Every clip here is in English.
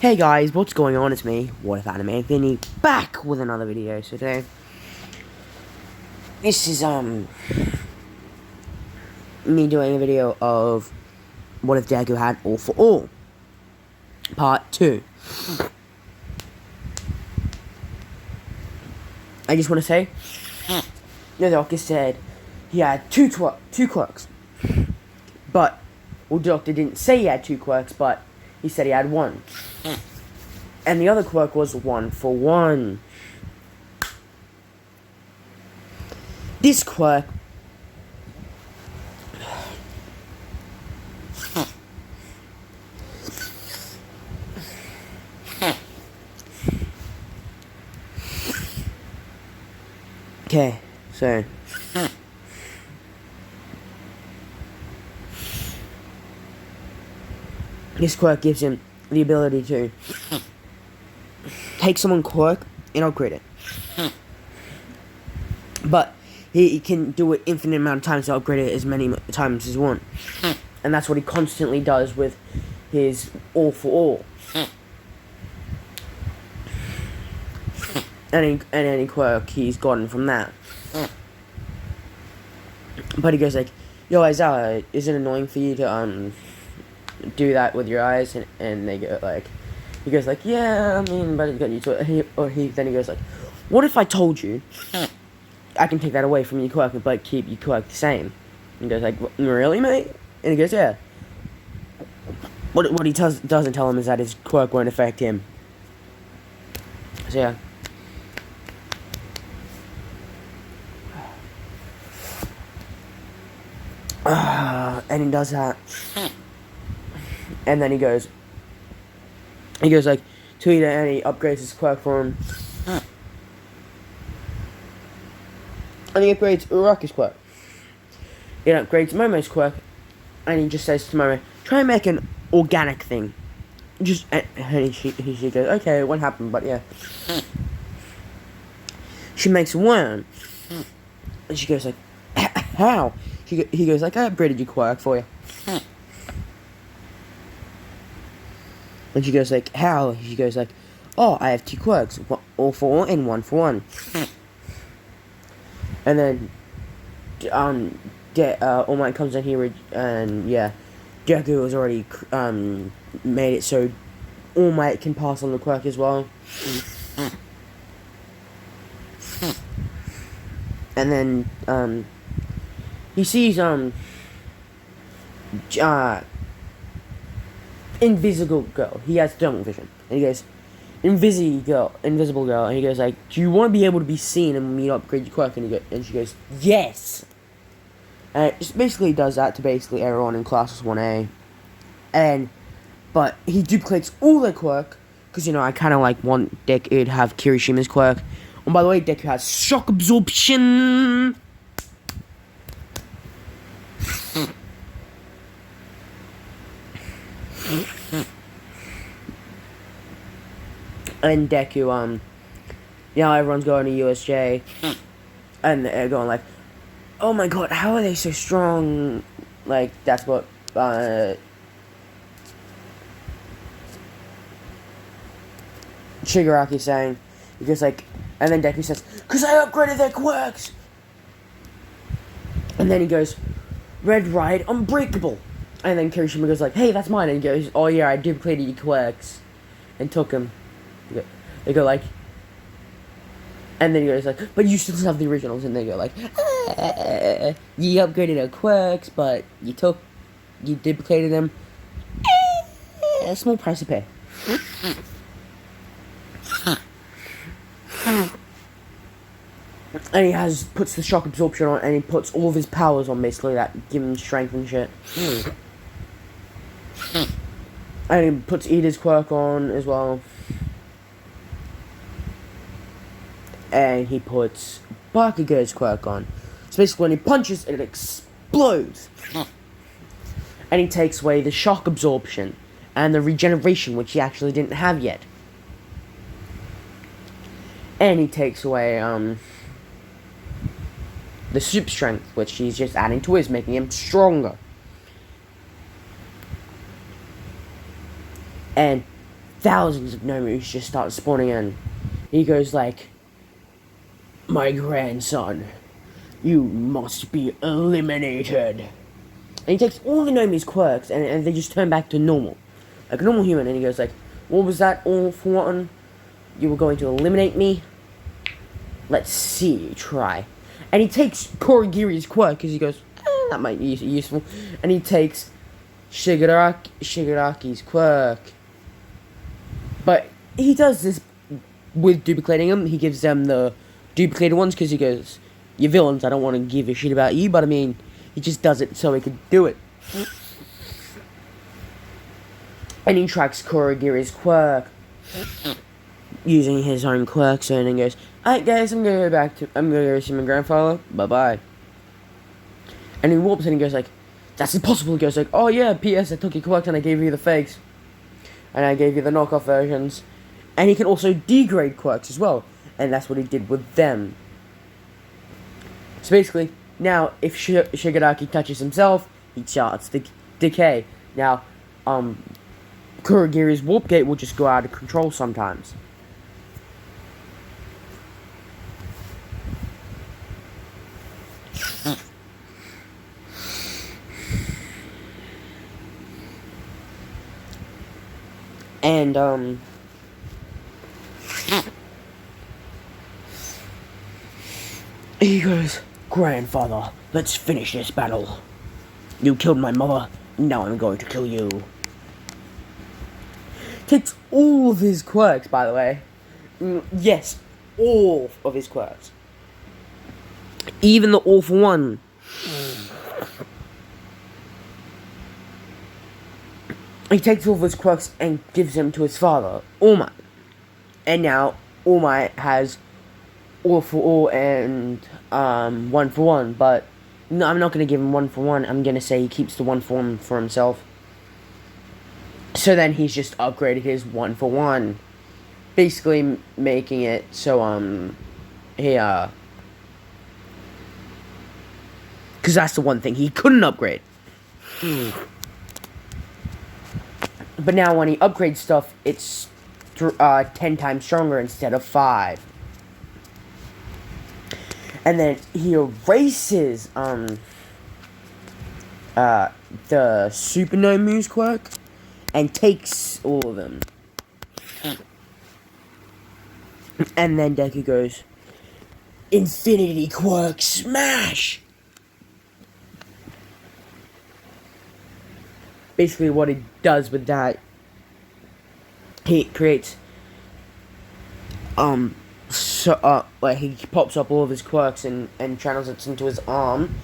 Hey guys, what's going on? It's me, What If Anime Vinny, back with another video. So today, this is me doing a video of what if Deku had All for All, part 2. I just want to say, the doctor said he had two quirks, but the doctor didn't say he had 2 quirks, but he said he had 1. And the other quirk was 1 for 1. This quirk okay, so this quirk gives him the ability to take someone's quirk and upgrade it. But he can do it infinite amount of times to upgrade it as many times as he wants. And that's what he constantly does with his All for All. Any quirk he's gotten from that. But he goes like, yo Isaiah, is it annoying for you to do that with your eyes? And they go like, he goes like, yeah, I mean, but it's got you to it. Then he goes like, what if I told you I can take that away from your quirk, but keep your quirk the same? And he goes like, really, mate? And he goes, yeah. What he doesn't tell him is that his quirk won't affect him. So yeah. And he does that. And then he goes like, tweet it, and he upgrades his quirk for him. And he upgrades Uraki's quirk. He upgrades Momo's quirk, and he just says to Momo, try and make an organic thing. Just, and she goes, okay, what happened, but yeah. She makes a worm. And she goes like, how? He goes like, I upgraded your quirk for you. And she goes like, how? She goes like, oh, I have 2 quirks, All for All and 1 for 1. And then, All Might comes in here, and yeah, Deku has already made it so All Might can pass on the quirk as well. And then, he sees, Invisible Girl. He has tunnel vision. And he goes, Invisible Girl. And he goes like, do you want to be able to be seen and me upgrade your quirk? And she goes, yes. And it basically does that to basically everyone in classes 1A. But he duplicates all their quirk, because, you know, I kind of like want Deku to have Kirishima's quirk. And by the way, Deku has shock absorption. And Deku, everyone's going to USJ, and they're going like, oh my god, how are they so strong? Like, that's what, Shigaraki's saying. He goes like, and then Deku says, cause I upgraded their quirks! And then he goes, Red Ride Unbreakable! And then Kirishima goes like, hey, that's mine. And he goes, oh yeah, I duplicated your quirks. And took him. They go like, and then he goes like, but you still have the originals. And they go like, you upgraded our quirks, but you duplicated them. A small price to pay. And he puts the shock absorption on, and he puts all of his powers on, basically, that give him strength and shit. And he puts Ida's quirk on as well. And he puts Bakugo's quirk on. So basically when he punches, it explodes. And he takes away the shock absorption and the regeneration, which he actually didn't have yet. And he takes away the super strength, which he's just adding to his, making him stronger. And thousands of Nomus just start spawning in. He goes like, "My grandson, you must be eliminated." And he takes all the Nomi's quirks and they just turn back to normal. Like a normal human. And he goes like, "What was that all for one? You were going to eliminate me? Let's see, try." And he takes Korigiri's quirk because he goes, that might be useful. And he takes Shigaraki's quirk. But he does this with duplicating them. He gives them the duplicated ones because he goes, "You villains, I don't want to give a shit about you, but I mean," he just does it so he could do it. And he tracks Korigiri's quirk using his own quirks, and he goes, "Alright guys, I'm gonna go see my grandfather, bye-bye." And he warps and he goes like, "That's impossible." He goes like, "Oh yeah, P.S. I took your quirks and I gave you the fakes. And I gave you the knockoff versions." And he can also degrade quirks as well. And that's what he did with them. So basically, now if Shigaraki touches himself, he starts to decay. Now, Kurogiri's warp gate will just go out of control sometimes. And, he goes, "Grandfather, let's finish this battle. You killed my mother, now I'm going to kill you." Takes all of his quirks, by the way. Yes, all of his quirks. Even the awful one. He takes all of his quirks and gives them to his father, All Might. And now, All Might has All for All and One for One, but no, I'm not going to give him One for One. I'm going to say he keeps the One for One for himself. So then he's just upgraded his One for One, basically making it so because that's the one thing he couldn't upgrade. But now when he upgrades stuff, it's 10 times stronger instead of 5. And then he erases the Super Nomu's quirk and takes all of them. And then Deku goes, "Infinity Quirk Smash!" Basically what he does with that, he creates like he pops up all of his quirks and channels it into his arm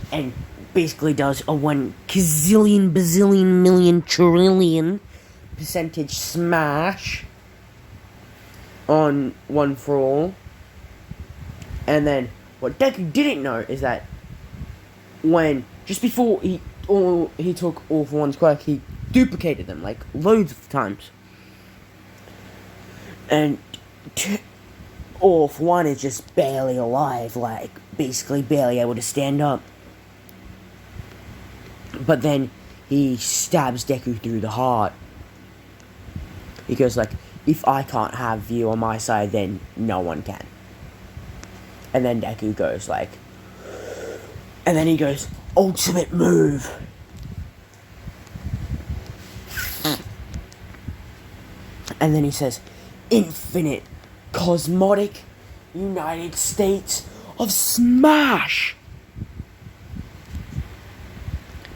and basically does a 1 gazillion bazillion million trillion percentage smash on One for All. And then what Deku didn't know is that when just before he took All for One's quirk, he duplicated them like loads of times. And All for One is just barely alive, like basically barely able to stand up. But then he stabs Deku through the heart. He goes like, "If I can't have you on my side, then no one can." And then Deku goes like, and then he goes, "Ultimate move." And then he says, "Infinite Cosmotic United States of Smash."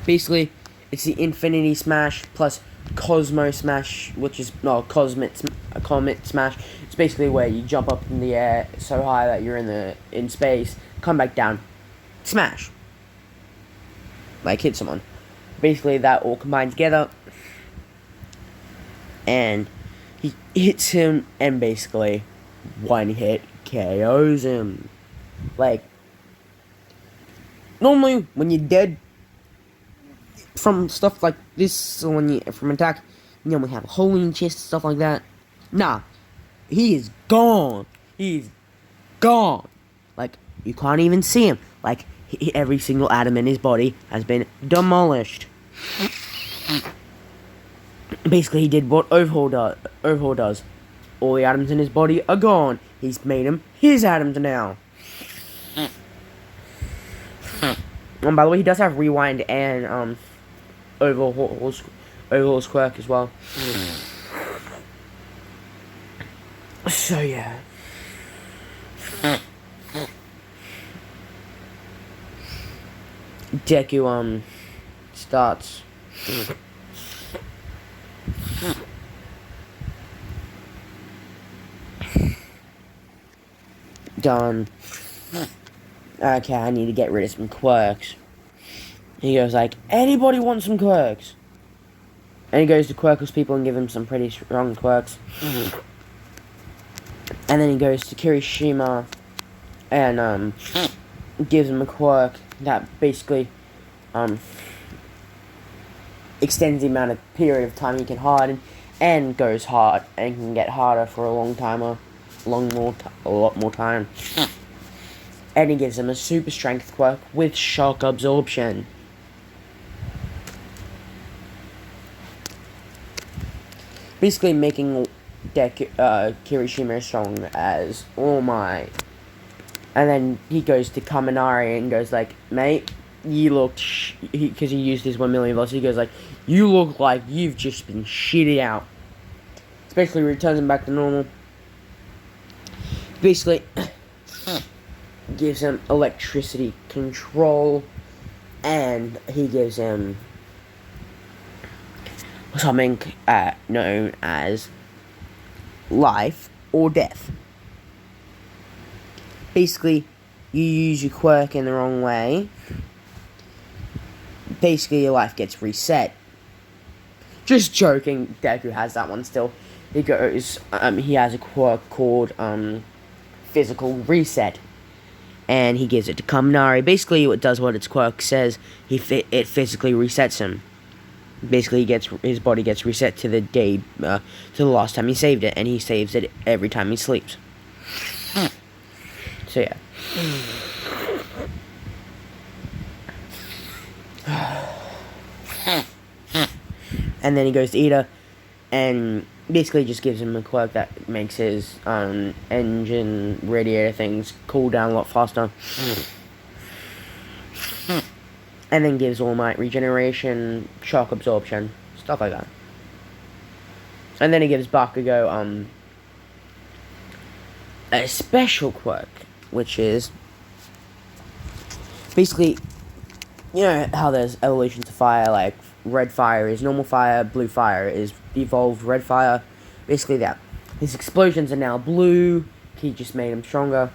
Basically, it's the Infinity Smash plus Cosmo Smash, which is Comet Smash. It's basically where you jump up in the air so high that you're in space, come back down, smash, like hit someone. Basically, that all combined together, and he hits him and basically one hit KOs him. Like normally, when you're dead from stuff like this, so when you from attack, you normally have a hole in your chest, stuff like that. Nah, he is gone. He's gone. Like you can't even see him. Like every single atom in his body has been demolished. Basically, he did what Overhaul does. All the atoms in his body are gone. He's made them his atoms now. And by the way, he does have Rewind and Overhaul's quirk as well. So yeah. Deku starts. Done. Okay, I need to get rid of some quirks. He goes like, anybody want some quirks? And he goes to Quirkle's people and give him some pretty strong quirks. And then he goes to Kirishima and gives him a quirk that basically extends the amount of period of time he can harden and goes hard and can get harder for a lot more time. And he gives him a super strength quirk with shock absorption. Basically making Kirishima as strong as All Might. And then he goes to Kaminari and goes like, mate, you look, because he used his 1 million volts, he goes like, you look like you've just been shitted out. Especially returns him back to normal. Basically, gives him electricity control, and he gives him something known as life or death. Basically, you use your quirk in the wrong way, basically your life gets reset. Just joking, Deku has that one still. He goes, he has a quirk called, Physical Reset. And he gives it to Kaminari. Basically, it does what its quirk says. It physically resets him. Basically, his body gets reset to the day, to the last time he saved it, and he saves it every time he sleeps. So yeah. And then he goes to Ida, and basically just gives him a quirk that makes his engine radiator things cool down a lot faster. And then gives All Might regeneration, shock absorption, stuff like that. And then he gives Bakugo a special quirk, which is basically, you know how there's evolutions to fire, like red fire is normal fire, blue fire is evolved red fire. Basically that. His explosions are now blue. He just made them stronger.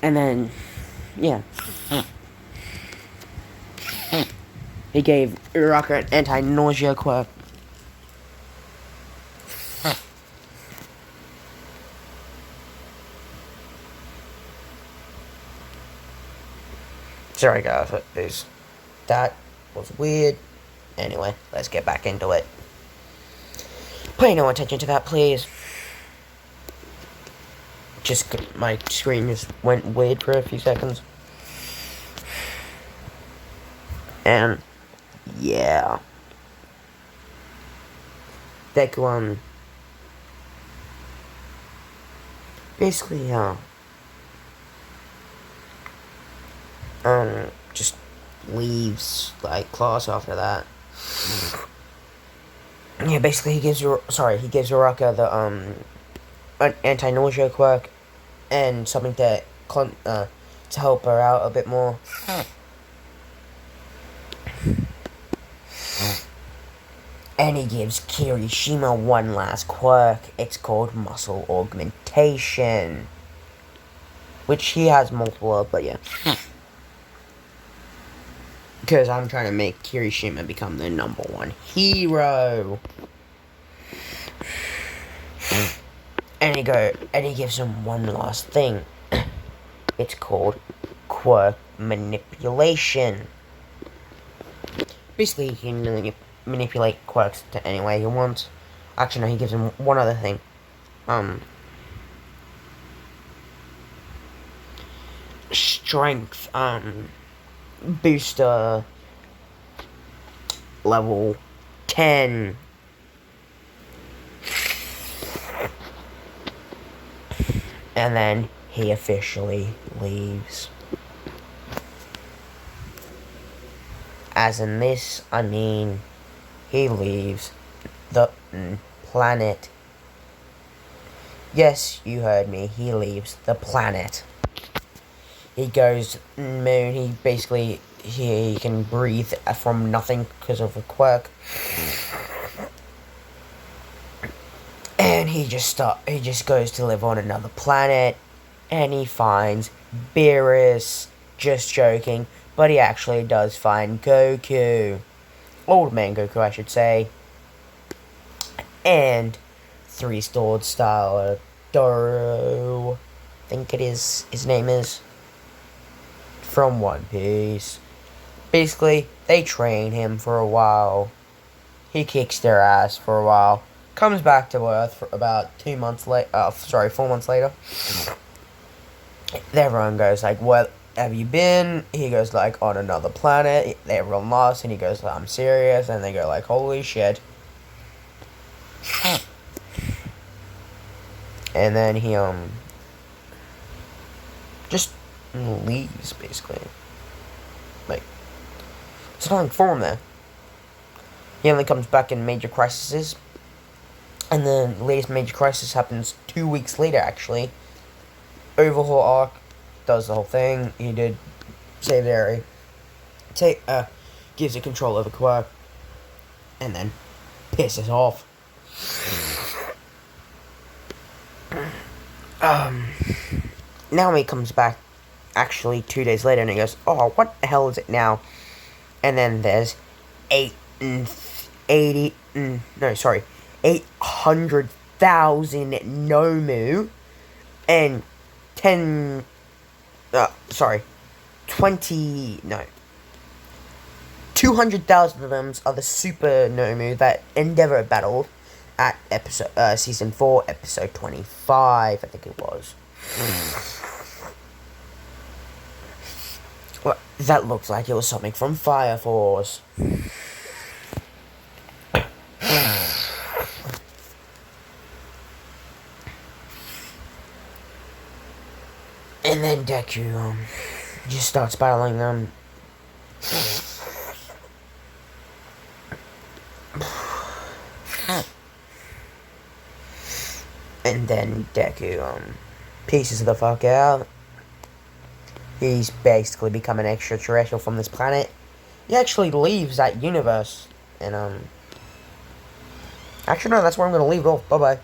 And then, yeah. He gave Uraraka an anti-nausea quirk. Sorry guys, that was weird. Anyway, let's get back into it. Pay no attention to that, please. Just, my screen just went weird for a few seconds. And, yeah. Deku, basically, just leaves, like, class after that. Yeah, basically he gives Uraraka the, an anti-nausea quirk, and something to help her out a bit more. And he gives Kirishima one last quirk. It's called muscle augmentation, which he has multiple of, but yeah. Because I'm trying to make Kirishima become the #1 hero. And he gives him one last thing. It's called quirk manipulation. Basically, he can manipulate quirks to any way he wants. Actually, no, he gives him one other thing. Strength, booster level 10. And then he officially leaves. As in this, I mean, he leaves the planet. Yes, you heard me, he leaves the planet. He goes moon, he basically, he can breathe from nothing because of a quirk. And he just goes to live on another planet, and he finds Beerus. Just joking, but he actually does find Goku, old man Goku, I should say, and 3 Sword Style Doro, I think it is, his name is, from One Piece. Basically, they train him for a while. He kicks their ass for a while. Comes back to Earth for about 4 months later. Everyone goes like, "What have you been?" He goes like, "On another planet." Everyone laughs, and he goes, "I'm serious," and they go like, "Holy shit!" And then he just leaves, basically. Like, there's nothing for him there. He only comes back in major crises. And then the latest major crisis happens 2 weeks later, actually. Overhaul arc does the whole thing. He did save the area. Gives it control over Quirk. And then pisses off. Now he comes back actually 2 days later and he goes, "Oh, what the hell is it now?" And then there's 800,000 Nomu and 200,000 of them are the Super Nomu that Endeavor battled at season 4, episode 25, I think it was. Well, that looked like it was something from Fire Force. And then Deku just starts battling them. And then Deku pieces the fuck out. He's basically become an extraterrestrial from this planet. He actually leaves that universe. And actually no, that's where I'm gonna leave it off. Bye bye.